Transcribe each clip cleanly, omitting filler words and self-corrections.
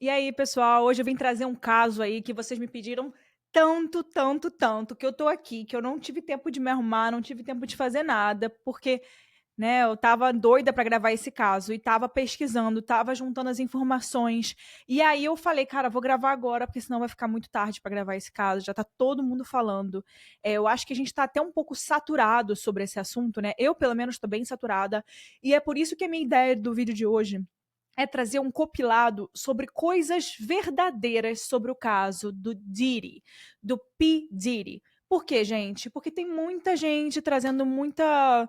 E aí, pessoal, hoje eu vim trazer um caso aí que vocês me pediram tanto, tanto, tanto, que eu tô aqui, que eu não tive tempo de me arrumar, não tive tempo de fazer nada, porque, né, eu estava doida para gravar esse caso e estava pesquisando, estava juntando as informações. E aí eu falei, cara, vou gravar agora, porque senão vai ficar muito tarde para gravar esse caso, já tá todo mundo falando. Eu acho que a gente tá até um pouco saturado sobre esse assunto, né? Eu, pelo menos, tô bem saturada. E é por isso que a minha ideia do vídeo de hoje é trazer um compilado sobre coisas verdadeiras sobre o caso do Diddy, do P. Diddy. Por quê, gente? Porque tem muita gente trazendo muita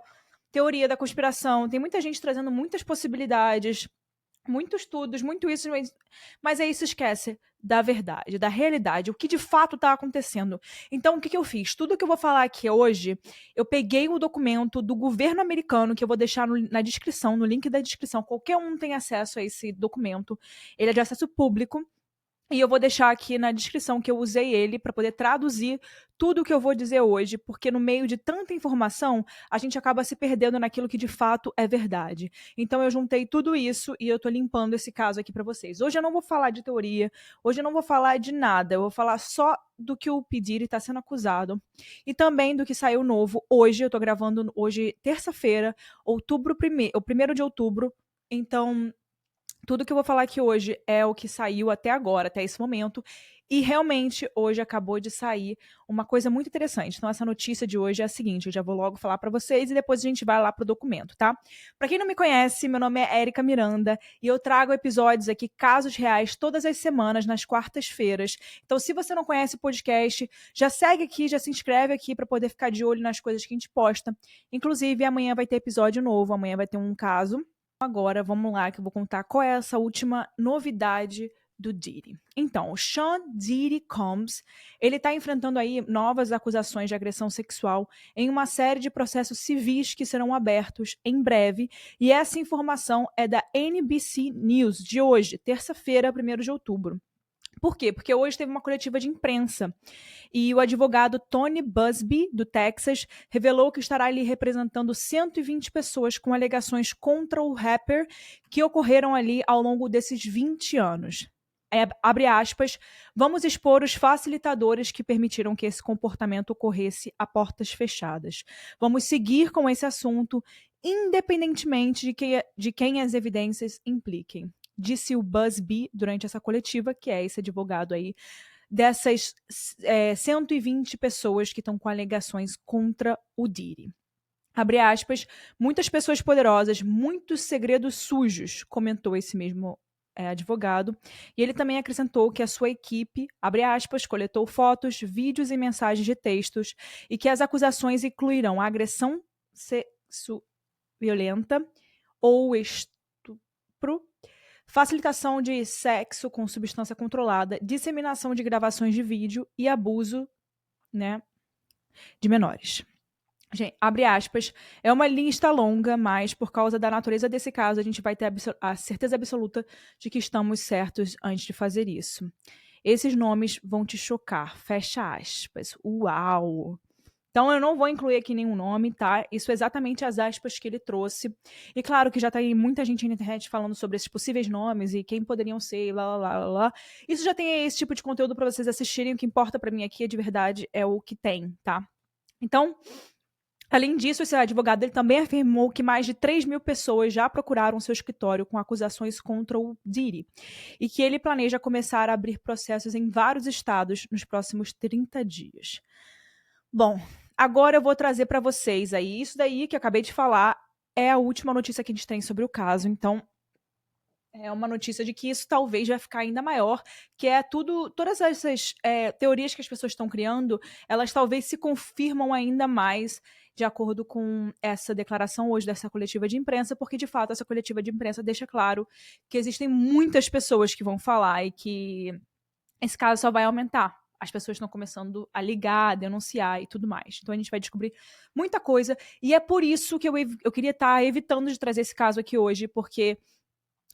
teoria da conspiração, tem muita gente trazendo muitas possibilidades, muitos estudos, muito isso, mas aí se esquece da verdade, da realidade, o que de fato está acontecendo. Então, o que eu fiz? Tudo que eu vou falar aqui hoje, eu peguei o documento do governo americano, que eu vou deixar na descrição, no link da descrição. Qualquer um tem acesso a esse documento. Ele é de acesso público. E eu vou deixar aqui na descrição que eu usei ele para poder traduzir tudo o que eu vou dizer hoje, porque no meio de tanta informação, a gente acaba se perdendo naquilo que de fato é verdade. Então eu juntei tudo isso e eu tô limpando esse caso aqui para vocês. Hoje eu não vou falar de teoria, hoje eu não vou falar de nada, eu vou falar só do que o Pediri está sendo acusado e também do que saiu novo hoje. Eu tô gravando hoje, terça-feira, o 1º de outubro. Então, tudo que eu vou falar aqui hoje é o que saiu até agora, até esse momento. E realmente hoje acabou de sair uma coisa muito interessante. Então essa notícia de hoje é a seguinte, eu já vou logo falar para vocês e depois a gente vai lá pro documento, tá? Para quem não me conhece, meu nome é Érica Miranda e eu trago episódios aqui, casos reais, todas as semanas, nas quartas-feiras. Então se você não conhece o podcast, já segue aqui, já se inscreve aqui para poder ficar de olho nas coisas que a gente posta. Inclusive amanhã vai ter episódio novo, amanhã vai ter um caso. Agora, vamos lá, que eu vou contar qual é essa última novidade do Diddy. Então, o Sean Diddy Combs, ele está enfrentando aí novas acusações de agressão sexual em uma série de processos civis que serão abertos em breve, e essa informação é da NBC News de hoje, terça-feira, 1º de outubro. Por quê? Porque hoje teve uma coletiva de imprensa e o advogado Tony Buzbee, do Texas, revelou que estará ali representando 120 pessoas com alegações contra o rapper que ocorreram ali ao longo desses 20 anos. Abre aspas, vamos expor os facilitadores que permitiram que esse comportamento ocorresse a portas fechadas. Vamos seguir com esse assunto, independentemente de quem as evidências impliquem, disse o Buzbee durante essa coletiva, que é esse advogado aí, dessas 120 pessoas que estão com alegações contra o Diddy. Abre aspas, muitas pessoas poderosas, muitos segredos sujos, comentou esse mesmo advogado. E ele também acrescentou que a sua equipe, abre aspas, coletou fotos, vídeos e mensagens de textos e que as acusações incluirão agressão sexo violenta ou estupro, facilitação de sexo com substância controlada, disseminação de gravações de vídeo e abuso, né, de menores. Gente, abre aspas, é uma lista longa, mas por causa da natureza desse caso, a gente vai ter a certeza absoluta de que estamos certos antes de fazer isso. Esses nomes vão te chocar, fecha aspas. Uau! Então eu não vou incluir aqui nenhum nome, tá? Isso é exatamente as aspas que ele trouxe. E claro que já tem muita gente na internet falando sobre esses possíveis nomes e quem poderiam ser, lá, lá, lá, lá. Isso já tem esse tipo de conteúdo para vocês assistirem. O que importa para mim aqui, de verdade, é o que tem, tá? Então, além disso, esse advogado ele também afirmou que mais de 3.000 pessoas já procuraram seu escritório com acusações contra o Diddy e que ele planeja começar a abrir processos em vários estados nos próximos 30 dias. Bom, agora eu vou trazer para vocês aí, isso daí que eu acabei de falar é a última notícia que a gente tem sobre o caso, então é uma notícia de que isso talvez vai ficar ainda maior, que é todas essas teorias que as pessoas estão criando, elas talvez se confirmam ainda mais de acordo com essa declaração hoje dessa coletiva de imprensa, porque de fato essa coletiva de imprensa deixa claro que existem muitas pessoas que vão falar e que esse caso só vai aumentar. As pessoas estão começando a ligar, a denunciar e tudo mais. Então a gente vai descobrir muita coisa. E é por isso que eu queria estar evitando de trazer esse caso aqui hoje, porque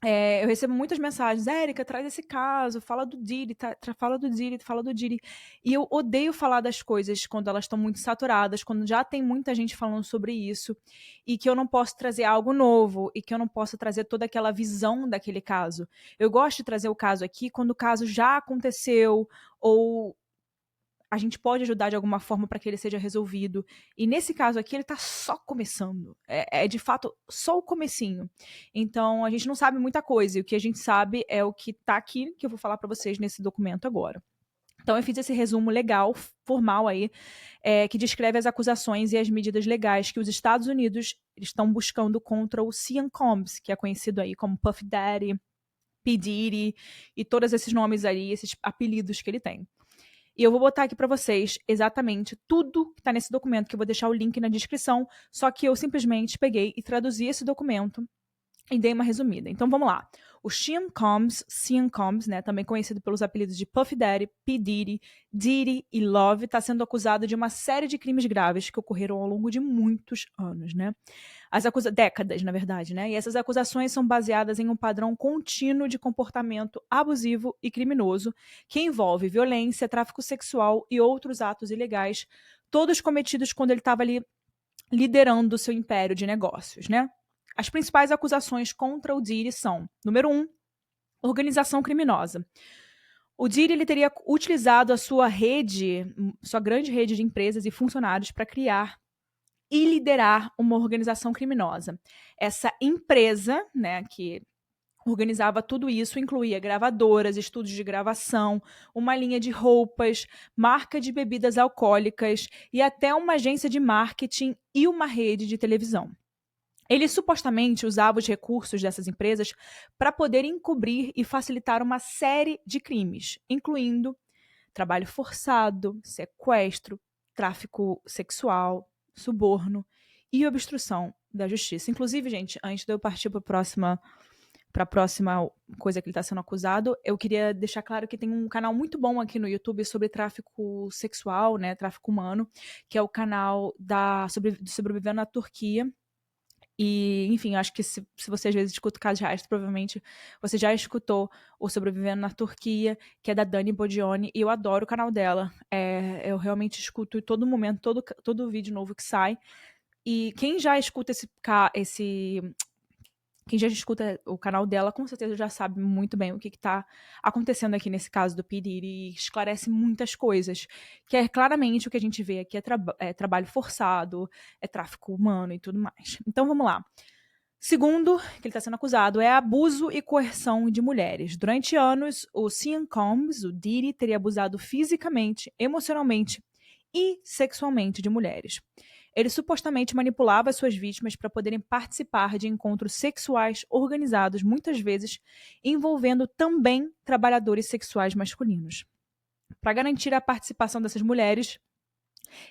Eu recebo muitas mensagens: "Érica, traz esse caso, fala do Didi, fala do Didi, fala do Didi". E eu odeio falar das coisas quando elas estão muito saturadas, quando já tem muita gente falando sobre isso, e que eu não posso trazer algo novo, e que eu não posso trazer toda aquela visão daquele caso. Eu gosto de trazer o caso aqui quando o caso já aconteceu, ou a gente pode ajudar de alguma forma para que ele seja resolvido. E nesse caso aqui, ele está só começando. É de fato só o comecinho. Então, a gente não sabe muita coisa. E o que a gente sabe é o que está aqui, que eu vou falar para vocês nesse documento agora. Então, eu fiz esse resumo legal, formal aí, que descreve as acusações e as medidas legais que os Estados Unidos estão buscando contra o Sean Combs, que é conhecido aí como Puff Daddy, P. Diddy e todos esses nomes aí, esses apelidos que ele tem. E eu vou botar aqui para vocês exatamente tudo que está nesse documento, que eu vou deixar o link na descrição, só que eu simplesmente peguei e traduzi esse documento e dei uma resumida. Então vamos lá. O Sean Combs, né, também conhecido pelos apelidos de Puff Daddy, P. Diddy, Diddy e Love, está sendo acusado de uma série de crimes graves que ocorreram ao longo de muitos anos, né? Décadas, na verdade, né? E essas acusações são baseadas em um padrão contínuo de comportamento abusivo e criminoso que envolve violência, tráfico sexual e outros atos ilegais, todos cometidos quando ele estava ali liderando o seu império de negócios, né? As principais acusações contra o Diddy são: número 1, organização criminosa. O Diddy ele teria utilizado a sua grande rede de empresas e funcionários para criar e liderar uma organização criminosa. Essa empresa, né, que organizava tudo isso, incluía gravadoras, estúdios de gravação, uma linha de roupas, marca de bebidas alcoólicas e até uma agência de marketing e uma rede de televisão. Ele supostamente usava os recursos dessas empresas para poder encobrir e facilitar uma série de crimes, incluindo trabalho forçado, sequestro, tráfico sexual, suborno e obstrução da justiça. Inclusive, gente, antes de eu partir para a próxima coisa que ele está sendo acusado, eu queria deixar claro que tem um canal muito bom aqui no YouTube sobre tráfico sexual, né, tráfico humano, que é o canal Sobrevivendo na Turquia. E, enfim, acho que se você às vezes escuta o caso de rastro, provavelmente você já escutou o Sobrevivendo na Turquia, que é da Dani Bodioni, e eu adoro o canal dela. Eu realmente escuto em todo momento, todo vídeo novo que sai. E quem já escuta quem já escuta o canal dela, com certeza já sabe muito bem o que está acontecendo aqui nesse caso do P. Diddy, e esclarece muitas coisas, que é claramente o que a gente vê aqui é trabalho forçado, é tráfico humano e tudo mais. Então vamos lá. Segundo, que ele está sendo acusado, é abuso e coerção de mulheres. Durante anos, o Sean Combs, o Diddy, teria abusado fisicamente, emocionalmente e sexualmente de mulheres. Ele supostamente manipulava suas vítimas para poderem participar de encontros sexuais organizados, muitas vezes envolvendo também trabalhadores sexuais masculinos. Para garantir a participação dessas mulheres,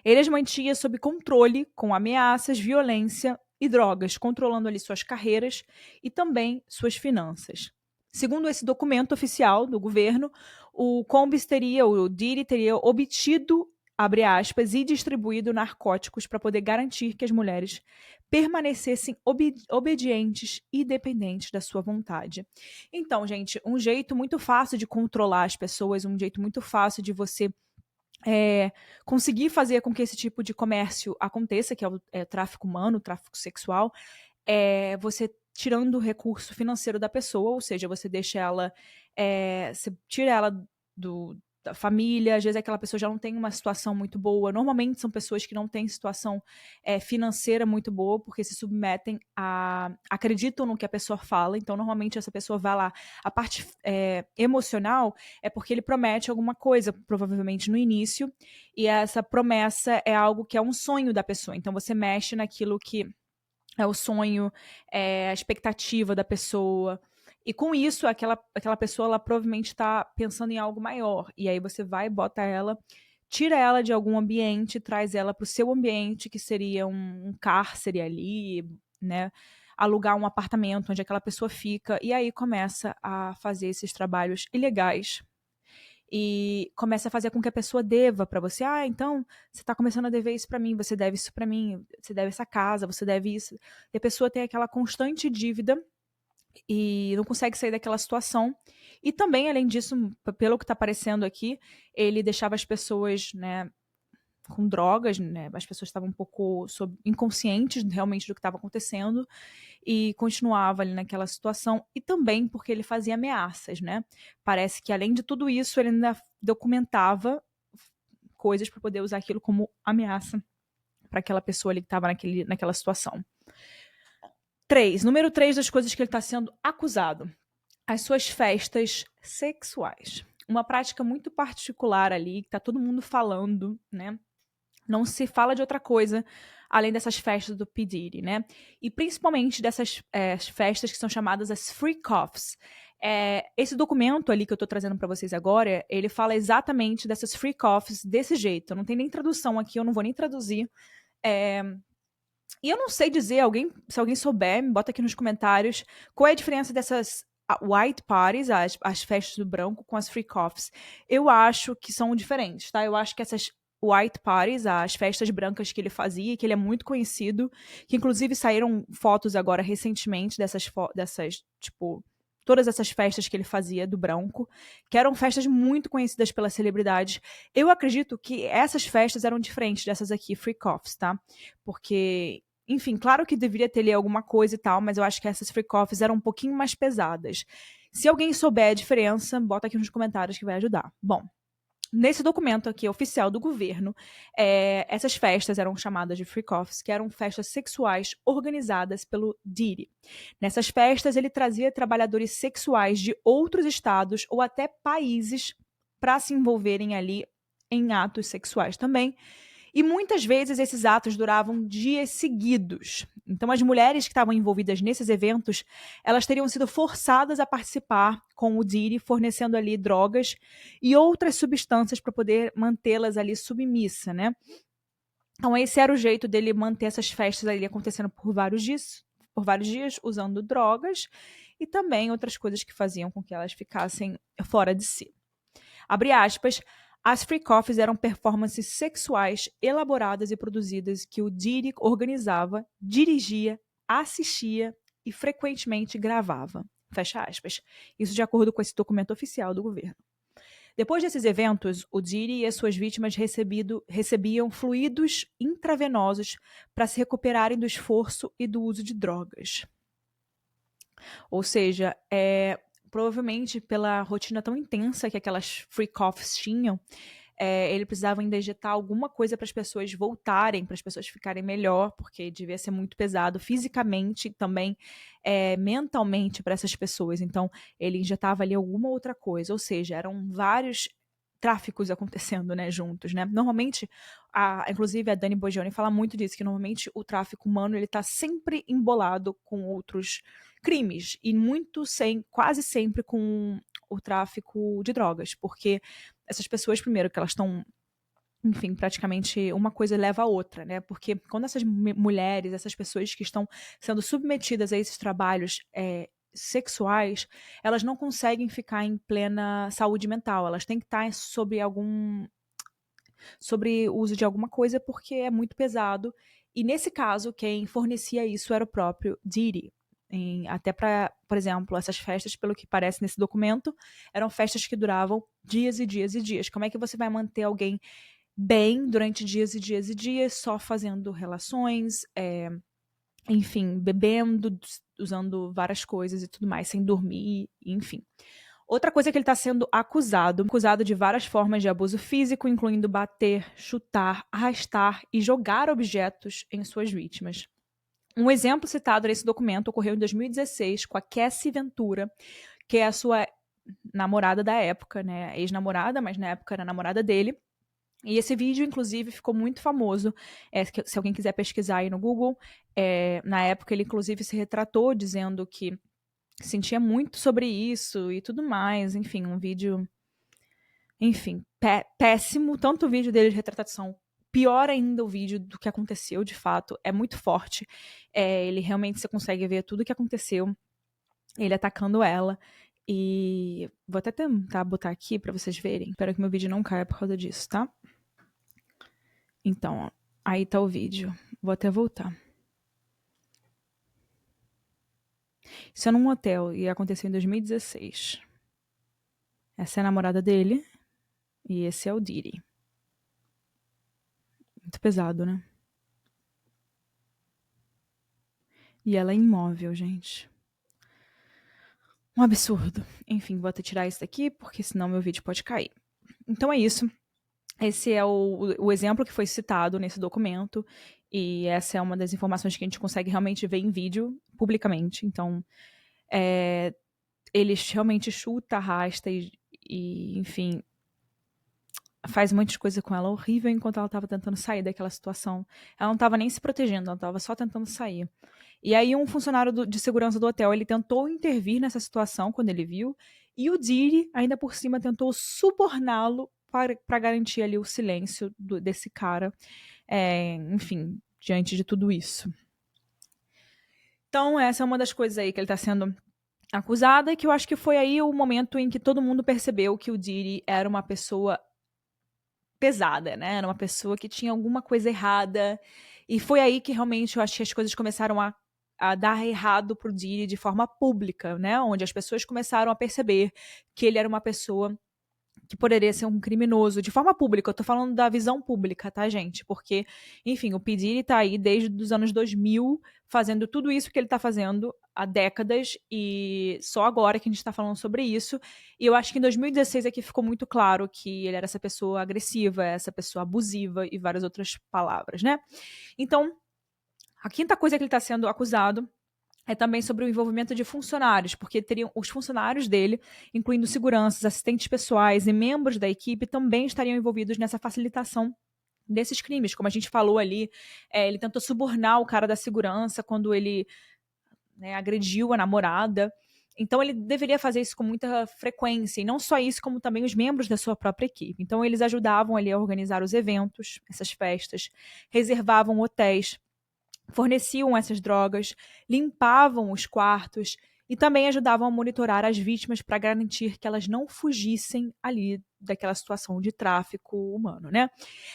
ele as mantinha sob controle, com ameaças, violência e drogas, controlando ali suas carreiras e também suas finanças. Segundo esse documento oficial do governo, o Diddy teria obtido, abre aspas, e distribuído narcóticos para poder garantir que as mulheres permanecessem obedientes e dependentes da sua vontade. Então, gente, um jeito muito fácil de controlar as pessoas, um jeito muito fácil de você conseguir fazer com que esse tipo de comércio aconteça, que é o tráfico humano, o tráfico sexual, você tirando o recurso financeiro da pessoa, ou seja, você deixa ela, você tira ela da família, às vezes aquela pessoa já não tem uma situação muito boa, normalmente são pessoas que não têm situação financeira muito boa, porque se submetem acreditam no que a pessoa fala, então normalmente essa pessoa vai lá, a parte emocional é porque ele promete alguma coisa, provavelmente no início, e essa promessa é algo que é um sonho da pessoa, então você mexe naquilo que é o sonho, a expectativa da pessoa. E com isso, aquela pessoa, ela provavelmente está pensando em algo maior. E aí você vai, bota ela, tira ela de algum ambiente, traz ela para o seu ambiente, que seria um cárcere ali, né? Alugar um apartamento onde aquela pessoa fica. E aí começa a fazer esses trabalhos ilegais e começa a fazer com que a pessoa deva para você. Ah, então você está começando a dever isso para mim, você deve isso para mim, você deve essa casa, você deve isso. E a pessoa tem aquela constante dívida e não consegue sair daquela situação. E também, além disso, pelo que está aparecendo aqui, ele deixava as pessoas, né, com drogas, né? As pessoas estavam um pouco inconscientes realmente do que estava acontecendo e continuava ali naquela situação. E também porque ele fazia ameaças, né? Parece que além de tudo isso, ele ainda documentava coisas para poder usar aquilo como ameaça para aquela pessoa ali que estava naquela situação. Número 3 das coisas que ele está sendo acusado: as suas festas sexuais. Uma prática muito particular ali, que tá todo mundo falando, né? Não se fala de outra coisa além dessas festas do P. Diddy, né? E principalmente dessas festas que são chamadas as freak-offs. Esse documento ali que eu tô trazendo para vocês agora, ele fala exatamente dessas freak-offs desse jeito. Não tem nem tradução aqui, eu não vou nem traduzir. E eu não sei dizer, se alguém souber, me bota aqui nos comentários, qual é a diferença dessas white parties, as festas do branco, com as freak-offs. Eu acho que são diferentes, tá? Eu acho que essas white parties, as festas brancas que ele fazia, que ele é muito conhecido, que inclusive saíram fotos agora recentemente dessas, tipo, todas essas festas que ele fazia do branco, que eram festas muito conhecidas pelas celebridades. Eu acredito que essas festas eram diferentes dessas aqui, freak-offs, tá? Porque enfim, claro que deveria ter ali alguma coisa e tal, mas eu acho que essas freak-offs eram um pouquinho mais pesadas. Se alguém souber a diferença, bota aqui nos comentários que vai ajudar. Bom, nesse documento aqui oficial do governo, essas festas eram chamadas de freak-offs, que eram festas sexuais organizadas pelo Diddy. Nessas festas, ele trazia trabalhadores sexuais de outros estados ou até países para se envolverem ali em atos sexuais também. E muitas vezes esses atos duravam dias seguidos. Então, as mulheres que estavam envolvidas nesses eventos, elas teriam sido forçadas a participar com o Diddy, fornecendo ali drogas e outras substâncias para poder mantê-las ali submissa, né? Então, esse era o jeito dele manter essas festas ali acontecendo por vários dias, usando drogas e também outras coisas que faziam com que elas ficassem fora de si. Abre aspas, as freak-offs eram performances sexuais elaboradas e produzidas que o Diddy organizava, dirigia, assistia e frequentemente gravava. Fecha aspas. Isso de acordo com esse documento oficial do governo. Depois desses eventos, o Diddy e as suas vítimas recebiam fluidos intravenosos para se recuperarem do esforço e do uso de drogas. Ou seja, provavelmente pela rotina tão intensa que aquelas freak-offs tinham, ele precisava ainda injetar alguma coisa para as pessoas voltarem, para as pessoas ficarem melhor, porque devia ser muito pesado fisicamente e também mentalmente para essas pessoas. Então, ele injetava ali alguma outra coisa, ou seja, eram vários tráficos acontecendo, né, juntos, né? Normalmente, inclusive a Dani Bojani fala muito disso, que normalmente o tráfico humano ele tá sempre embolado com outros crimes e quase sempre com o tráfico de drogas, porque essas pessoas, primeiro, que elas estão, enfim, praticamente uma coisa leva a outra, né? Porque quando essas mulheres, essas pessoas que estão sendo submetidas a esses trabalhos sexuais, elas não conseguem ficar em plena saúde mental, elas têm que estar sobre o uso de alguma coisa porque é muito pesado. E nesse caso, quem fornecia isso era o próprio Diddy. Até para, por exemplo, essas festas, pelo que parece nesse documento, eram festas que duravam dias e dias e dias. Como é que você vai manter alguém bem durante dias e dias e dias, só fazendo relações, enfim, bebendo, usando várias coisas e tudo mais, sem dormir, enfim. Outra coisa é que ele está sendo acusado de várias formas de abuso físico, incluindo bater, chutar, arrastar e jogar objetos em suas vítimas. Um exemplo citado nesse documento ocorreu em 2016 com a Cassie Ventura, que é a sua namorada da época, né? Ex-namorada, mas na época era namorada dele. E esse vídeo, inclusive, ficou muito famoso. Se alguém quiser pesquisar aí no Google, na época ele, inclusive, se retratou dizendo que sentia muito sobre isso e tudo mais. Enfim, um vídeo, enfim, péssimo. Tanto o vídeo dele de retratação, pior ainda o vídeo do que aconteceu, de fato. É muito forte. Ele realmente, você consegue ver tudo o que aconteceu. Ele atacando ela. E vou até tentar botar aqui pra vocês verem. Espero que meu vídeo não caia por causa disso, tá? Então, ó, aí tá o vídeo. Vou até voltar. Isso é num hotel e aconteceu em 2016. Essa é a namorada dele e esse é o Diddy. Muito pesado, né? E ela é imóvel, gente. Um absurdo. Enfim, vou até tirar isso daqui, porque senão meu vídeo pode cair. Então é isso. Esse é o exemplo que foi citado nesse documento. E essa é uma das informações que a gente consegue realmente ver em vídeo, publicamente. Então, ele realmente chuta, arrasta enfim, faz um monte de coisa com ela horrível enquanto ela estava tentando sair daquela situação. Ela não estava nem se protegendo, ela estava só tentando sair. E aí um funcionário de segurança do hotel, ele tentou intervir nessa situação quando ele viu, e o Diddy, ainda por cima, tentou suborná-lo para garantir ali o silêncio desse cara, enfim, diante de tudo isso. Então essa é uma das coisas aí que ele está sendo acusado, e que eu acho que foi aí o momento em que todo mundo percebeu que o Diddy era uma pessoa pesada, né? Era uma pessoa que tinha alguma coisa errada. E foi aí que realmente eu acho que as coisas começaram a dar errado pro Diddy de forma pública, né? Onde as pessoas começaram a perceber que ele era uma pessoa que poderia ser um criminoso de forma pública. Eu tô falando da visão pública, tá, gente? Porque, enfim, o P. Diddy tá aí desde os anos 2000 fazendo tudo isso que ele tá fazendo há décadas, e só agora que a gente tá falando sobre isso. E eu acho que em 2016 aqui ficou muito claro que ele era essa pessoa agressiva, essa pessoa abusiva e várias outras palavras, né? Então, a quinta coisa que ele tá sendo acusado é também sobre o envolvimento de funcionários, porque teriam os funcionários dele, incluindo seguranças, assistentes pessoais e membros da equipe, também estariam envolvidos nessa facilitação desses crimes. Como a gente falou ali, ele tentou subornar o cara da segurança quando ele, né, agrediu a namorada. Então ele deveria fazer isso com muita frequência, e não só isso, como também os membros da sua própria equipe. Então eles ajudavam ali a organizar os eventos, essas festas, reservavam hotéis, forneciam essas drogas, limpavam os quartos e também ajudavam a monitorar as vítimas para garantir que elas não fugissem ali daquela situação de tráfico humano, né?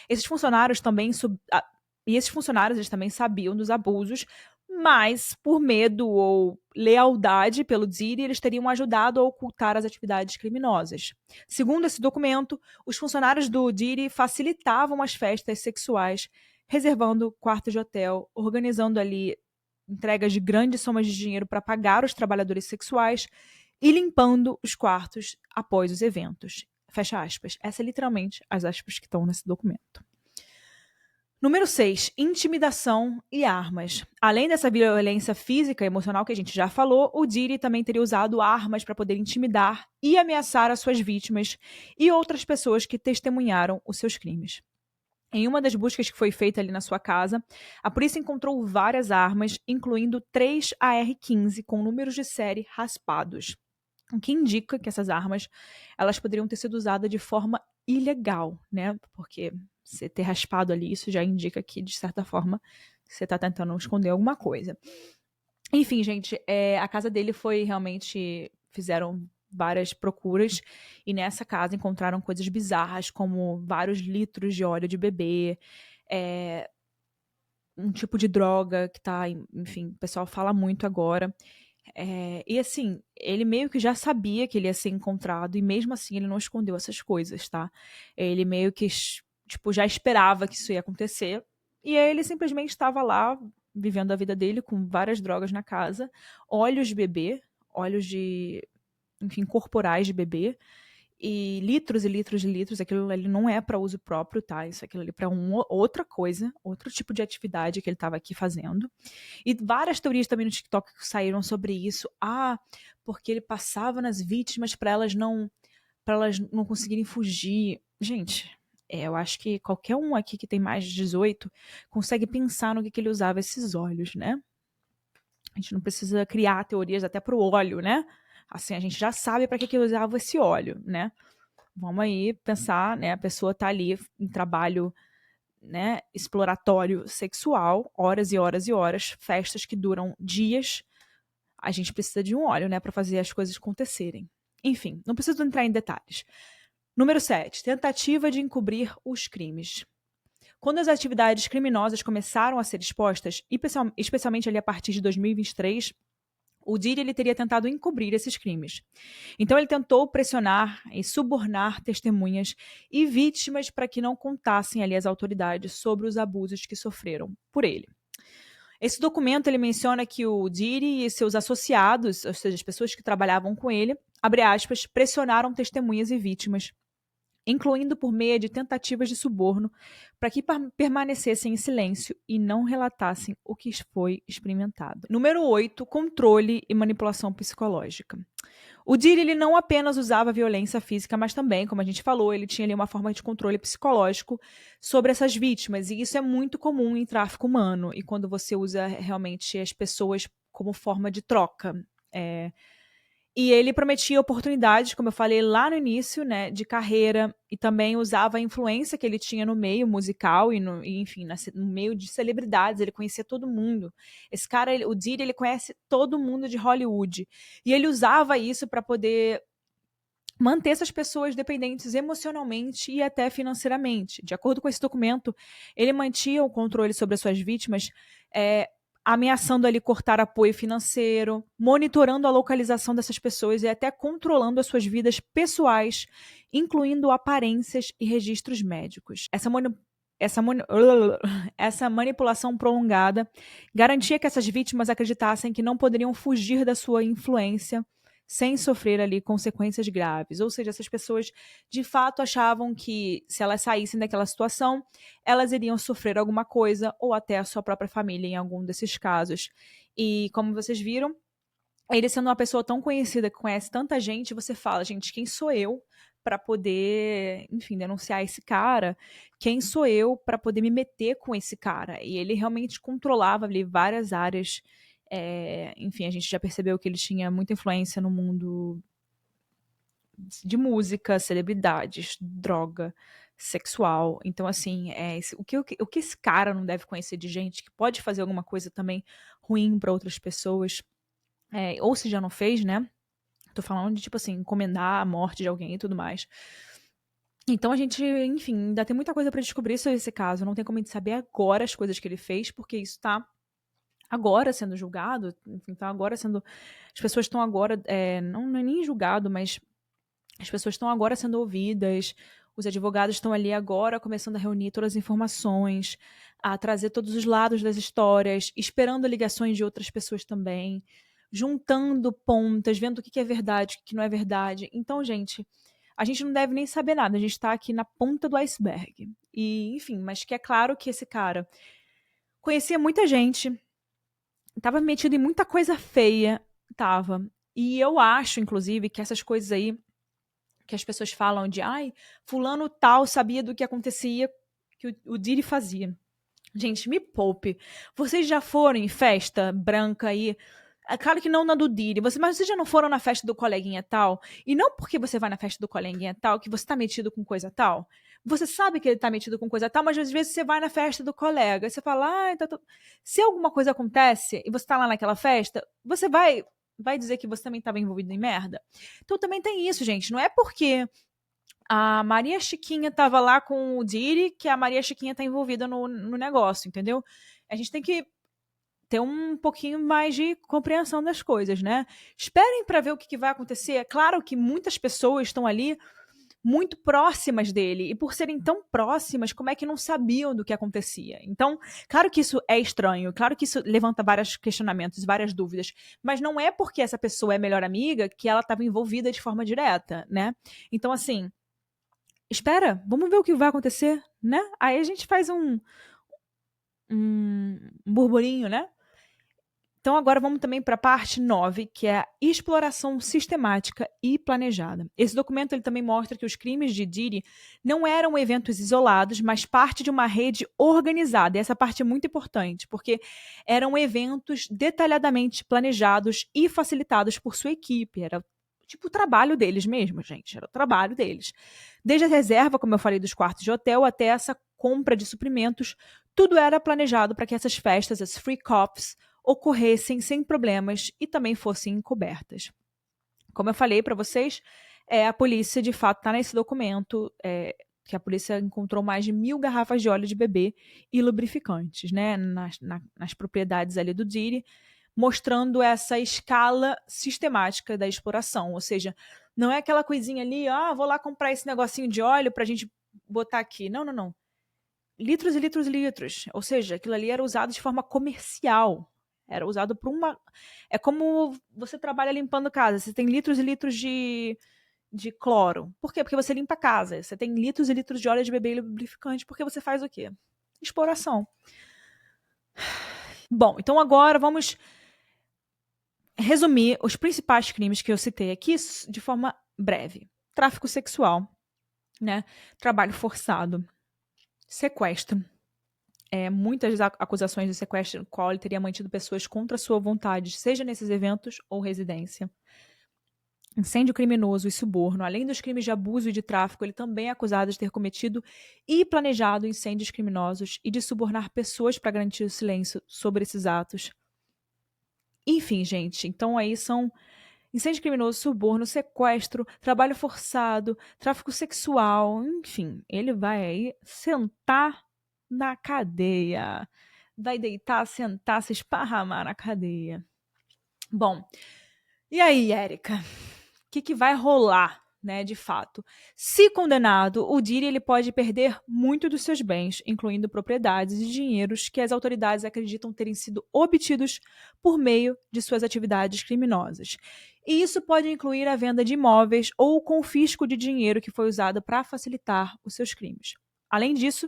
Esses funcionários também e esses funcionários eles também sabiam dos abusos, mas por medo ou lealdade pelo Diddy, eles teriam ajudado a ocultar as atividades criminosas. Segundo esse documento, os funcionários do Diddy facilitavam as festas sexuais, reservando quartos de hotel, organizando ali entregas de grandes somas de dinheiro para pagar os trabalhadores sexuais e limpando os quartos após os eventos. Fecha aspas. Essa é literalmente as aspas que estão nesse documento. Número 6, intimidação e armas. Além dessa violência física e emocional que a gente já falou, o Diddy também teria usado armas para poder intimidar e ameaçar as suas vítimas e outras pessoas que testemunharam os seus crimes. Em uma das buscas que foi feita ali na sua casa, a polícia encontrou várias armas, incluindo 3 AR-15 com números de série raspados, o que indica que essas armas elas poderiam ter sido usadas de forma ilegal, né? Porque você ter raspado ali, isso já indica que, de certa forma, você está tentando esconder alguma coisa. Enfim, gente, a casa dele foi realmente... Fizeram várias procuras e nessa casa encontraram coisas bizarras, como vários litros de óleo de bebê, um tipo de droga que tá, enfim, o pessoal fala muito agora. E assim, ele meio que já sabia que ele ia ser encontrado e mesmo assim ele não escondeu essas coisas, tá? Ele meio que, tipo, já esperava que isso ia acontecer e aí ele simplesmente estava lá vivendo a vida dele com várias drogas na casa, óleos de bebê, óleos de, enfim, corporais de bebê, e litros e litros de litros. Aquilo ali não é para uso próprio, tá? Isso aquilo ali para outra coisa, outro tipo de atividade que ele estava aqui fazendo. E várias teorias também no TikTok saíram sobre isso. Porque ele passava nas vítimas para elas não conseguirem fugir. Gente, eu acho que qualquer um aqui que tem mais de 18 consegue pensar no que ele usava esses óleos, né? A gente não precisa criar teorias até pro óleo, né? Assim, a gente já sabe para que ele usava esse óleo, né? Vamos aí pensar, né? A pessoa tá ali em trabalho, né, exploratório sexual, horas e horas e horas, festas que duram dias. A gente precisa de um óleo, né, para fazer as coisas acontecerem. Enfim, não preciso entrar em detalhes. Número 7, tentativa de encobrir os crimes. Quando as atividades criminosas começaram a ser expostas, especialmente ali a partir de 2023, o Diddy ele teria tentado encobrir esses crimes. Então ele tentou pressionar e subornar testemunhas e vítimas para que não contassem ali às autoridades sobre os abusos que sofreram por ele. Esse documento ele menciona que o Diddy e seus associados, ou seja, as pessoas que trabalhavam com ele, abre aspas, pressionaram testemunhas e vítimas, incluindo por meio de tentativas de suborno, para que permanecessem em silêncio e não relatassem o que foi experimentado. Número 8, controle e manipulação psicológica. O Diddy ele não apenas usava violência física, mas também, como a gente falou, ele tinha ali uma forma de controle psicológico sobre essas vítimas, e isso é muito comum em tráfico humano, e quando você usa realmente as pessoas como forma de troca. E ele prometia oportunidades, como eu falei lá no início, né, de carreira, e também usava a influência que ele tinha no meio musical enfim, no meio de celebridades, ele conhecia todo mundo. Esse cara, o Diddy, ele conhece todo mundo de Hollywood. E ele usava isso para poder manter essas pessoas dependentes emocionalmente e até financeiramente. De acordo com esse documento, ele mantinha o controle sobre as suas vítimas, ameaçando ali cortar apoio financeiro, monitorando a localização dessas pessoas e até controlando as suas vidas pessoais, incluindo aparências e registros médicos. Essa manipulação prolongada garantia que essas vítimas acreditassem que não poderiam fugir da sua influência sem sofrer ali consequências graves. Ou seja, essas pessoas de fato achavam que se elas saíssem daquela situação, elas iriam sofrer alguma coisa, ou até a sua própria família em algum desses casos. E como vocês viram, ele sendo uma pessoa tão conhecida, que conhece tanta gente, você fala, gente, quem sou eu para poder, enfim, denunciar esse cara? Quem sou eu para poder me meter com esse cara? E ele realmente controlava ali várias áreas. Enfim, a gente já percebeu que ele tinha muita influência no mundo de música, celebridades, droga, sexual. Então, assim, o que esse cara não deve conhecer de gente que pode fazer alguma coisa também ruim para outras pessoas? Ou se já não fez, né? Tô falando de, tipo assim, encomendar a morte de alguém e tudo mais. Então a gente, enfim, ainda tem muita coisa para descobrir sobre esse caso. Não tem como a gente saber agora as coisas que ele fez, porque isso tá agora sendo julgado, enfim, tá agora sendo. As pessoas estão agora. Não é nem julgado, mas as pessoas estão agora sendo ouvidas. Os advogados estão ali agora começando a reunir todas as informações, a trazer todos os lados das histórias, esperando ligações de outras pessoas também, juntando pontas, vendo o que é verdade, o que não é verdade. Então, gente, a gente não deve nem saber nada, a gente está aqui na ponta do iceberg. E, enfim, mas que é claro que esse cara conhecia muita gente, estava metido em muita coisa feia, tava. E eu acho, inclusive, que essas coisas aí que as pessoas falam de, ai, fulano tal sabia do que acontecia, que o Diddy fazia. Gente, me poupe. Vocês já foram em festa branca aí? É claro que não na do Diddy, mas vocês já não foram na festa do coleguinha tal? E não porque você vai na festa do coleguinha tal que você tá metido com coisa tal. Você sabe que ele tá metido com coisa tal, mas às vezes você vai na festa do colega e você fala, se alguma coisa acontece e você tá lá naquela festa, você vai dizer que você também estava envolvido em merda? Então também tem isso, gente. Não é porque a Maria Chiquinha tava lá com o Diddy que a Maria Chiquinha tá envolvida no negócio, entendeu? A gente tem que ter um pouquinho mais de compreensão das coisas, né? Esperem para ver o que vai acontecer. É claro que muitas pessoas estão ali muito próximas dele, e por serem tão próximas, como é que não sabiam do que acontecia? Então, claro que isso é estranho, claro que isso levanta vários questionamentos, várias dúvidas, mas não é porque essa pessoa é melhor amiga que ela estava envolvida de forma direta, né? Então, assim, espera, vamos ver o que vai acontecer, né? Aí a gente faz um burburinho, né? Então agora vamos também para a parte 9, que é a exploração sistemática e planejada. Esse documento ele também mostra que os crimes de Diddy não eram eventos isolados, mas parte de uma rede organizada. E essa parte é muito importante, porque eram eventos detalhadamente planejados e facilitados por sua equipe. Era tipo o trabalho deles mesmo, gente. Era o trabalho deles. Desde a reserva, como eu falei, dos quartos de hotel, até essa compra de suprimentos, tudo era planejado para que essas festas, as free cops, ocorressem sem problemas e também fossem encobertas. Como eu falei para vocês, a polícia de fato está nesse documento, que a polícia encontrou mais de 1.000 garrafas de óleo de bebê e lubrificantes, né, nas propriedades ali do Diddy, mostrando essa escala sistemática da exploração. Ou seja, não é aquela coisinha ali, vou lá comprar esse negocinho de óleo pra gente botar aqui. Não, não, não. Litros e litros e litros. Ou seja, aquilo ali era usado de forma comercial. Era usado por uma... É como você trabalha limpando casa. Você tem litros e litros de cloro. Por quê? Porque você limpa a casa. Você tem litros e litros de óleo de bebê e lubrificante. Porque você faz o quê? Exploração. Bom, então agora vamos resumir os principais crimes que eu citei aqui de forma breve. Tráfico sexual, né? Trabalho forçado, sequestro. Muitas acusações de sequestro no qual ele teria mantido pessoas contra sua vontade, seja nesses eventos ou residência. Incêndio criminoso e suborno. Além dos crimes de abuso e de tráfico, ele também é acusado de ter cometido e planejado incêndios criminosos e de subornar pessoas para garantir o silêncio sobre esses atos. Enfim, gente, então aí são incêndio criminoso, suborno, sequestro, trabalho forçado, tráfico sexual, enfim, ele vai aí sentar na cadeia. Vai deitar, sentar, se esparramar na cadeia. Bom, e aí, Érica? O que vai rolar, né, de fato? Se condenado, o Diri ele pode perder muito dos seus bens, incluindo propriedades e dinheiros que as autoridades acreditam terem sido obtidos por meio de suas atividades criminosas. E isso pode incluir a venda de imóveis ou o confisco de dinheiro que foi usado para facilitar os seus crimes. Além disso,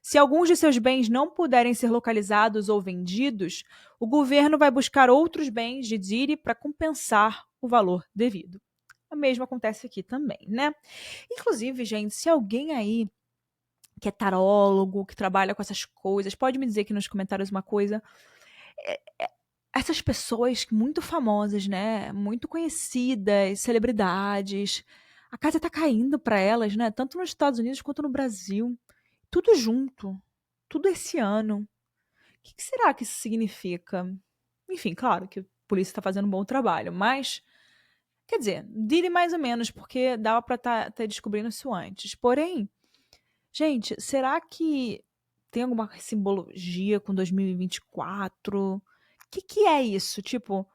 se alguns de seus bens não puderem ser localizados ou vendidos, o governo vai buscar outros bens de Diri para compensar o valor devido. O mesmo acontece aqui também, né? Inclusive, gente, se alguém aí que é tarólogo, que trabalha com essas coisas, pode me dizer aqui nos comentários uma coisa. Essas pessoas muito famosas, né? Muito conhecidas, celebridades, a casa tá caindo para elas, né? Tanto nos Estados Unidos quanto no Brasil. Tudo junto. Tudo esse ano. O que será que isso significa? Enfim, claro que a polícia está fazendo um bom trabalho, mas quer dizer, Diddy mais ou menos, porque dava pra tá descobrindo isso antes. Porém, gente, será que tem alguma simbologia com 2024? O que é isso? Tipo,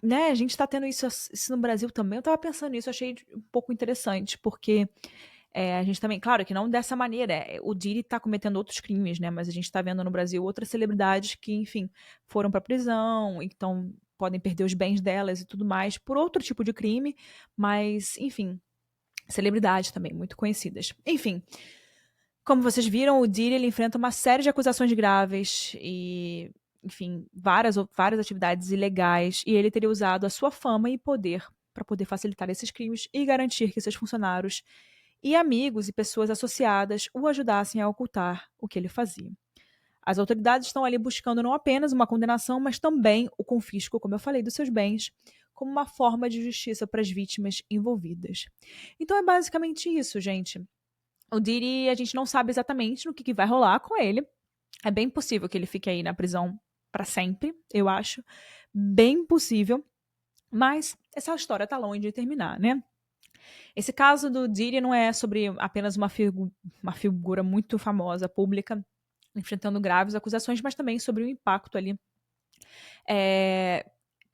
né, a gente tá tendo isso no Brasil também. Eu tava pensando nisso, achei um pouco interessante, porque a gente também, claro que não dessa maneira, o Diddy tá cometendo outros crimes, né, mas a gente tá vendo no Brasil outras celebridades que, enfim, foram pra prisão, então podem perder os bens delas e tudo mais por outro tipo de crime, mas, enfim, celebridades também muito conhecidas. Enfim, como vocês viram, o Diddy ele enfrenta uma série de acusações graves e, enfim, várias atividades ilegais, e ele teria usado a sua fama e poder para poder facilitar esses crimes e garantir que seus funcionários e amigos e pessoas associadas o ajudassem a ocultar o que ele fazia. As autoridades estão ali buscando não apenas uma condenação, mas também o confisco, como eu falei, dos seus bens, como uma forma de justiça para as vítimas envolvidas. Então é basicamente isso, gente. O Diddy, a gente não sabe exatamente no que vai rolar com ele. É bem possível que ele fique aí na prisão para sempre, eu acho. Bem possível. Mas essa história tá longe de terminar, né? Esse caso do Diddy não é sobre apenas uma figura muito famosa, pública, enfrentando graves acusações, mas também sobre o impacto ali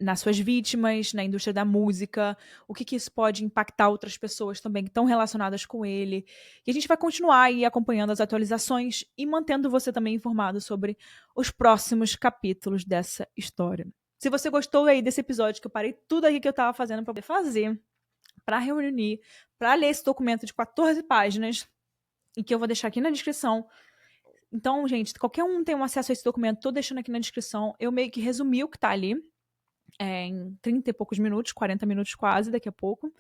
nas suas vítimas, na indústria da música, o que isso pode impactar outras pessoas também que estão relacionadas com ele. E a gente vai continuar aí acompanhando as atualizações e mantendo você também informado sobre os próximos capítulos dessa história. Se você gostou aí desse episódio, que eu parei tudo aqui que eu estava fazendo para poder fazer, para reunir, para ler esse documento de 14 páginas, e que eu vou deixar aqui na descrição. Então, gente, qualquer um tem um acesso a esse documento, tô deixando aqui na descrição. Eu meio que resumi o que tá ali, em 30 e poucos minutos, 40 minutos quase, daqui a pouco.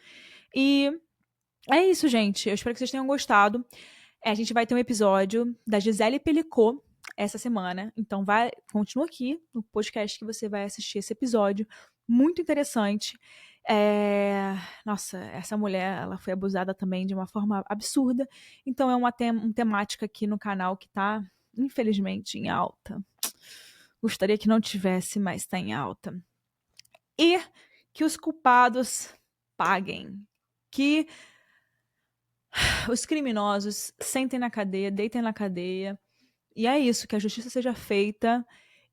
E é isso, gente. Eu espero que vocês tenham gostado. A gente vai ter um episódio da Gisele Pelicot essa semana. Então, continua aqui no podcast que você vai assistir esse episódio. Muito interessante. Nossa, essa mulher, ela foi abusada também de uma forma absurda. Então, é uma temática aqui no canal que tá, infelizmente, em alta. Gostaria que não tivesse, mas tá em alta. E que os culpados paguem. Que os criminosos sentem na cadeia, deitem na cadeia. E é isso, que a justiça seja feita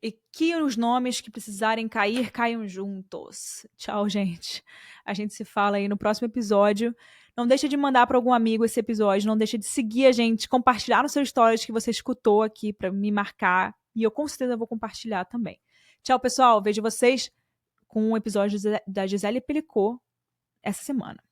E que os nomes que precisarem cair, caiam juntos. Tchau, gente. A gente se fala aí no próximo episódio. Não deixa de mandar para algum amigo esse episódio. Não deixa de seguir a gente, compartilhar nos seus stories que você escutou aqui para me marcar. E eu com certeza vou compartilhar também. Tchau, pessoal. Vejo vocês com um episódio da Gisele Pelicot essa semana.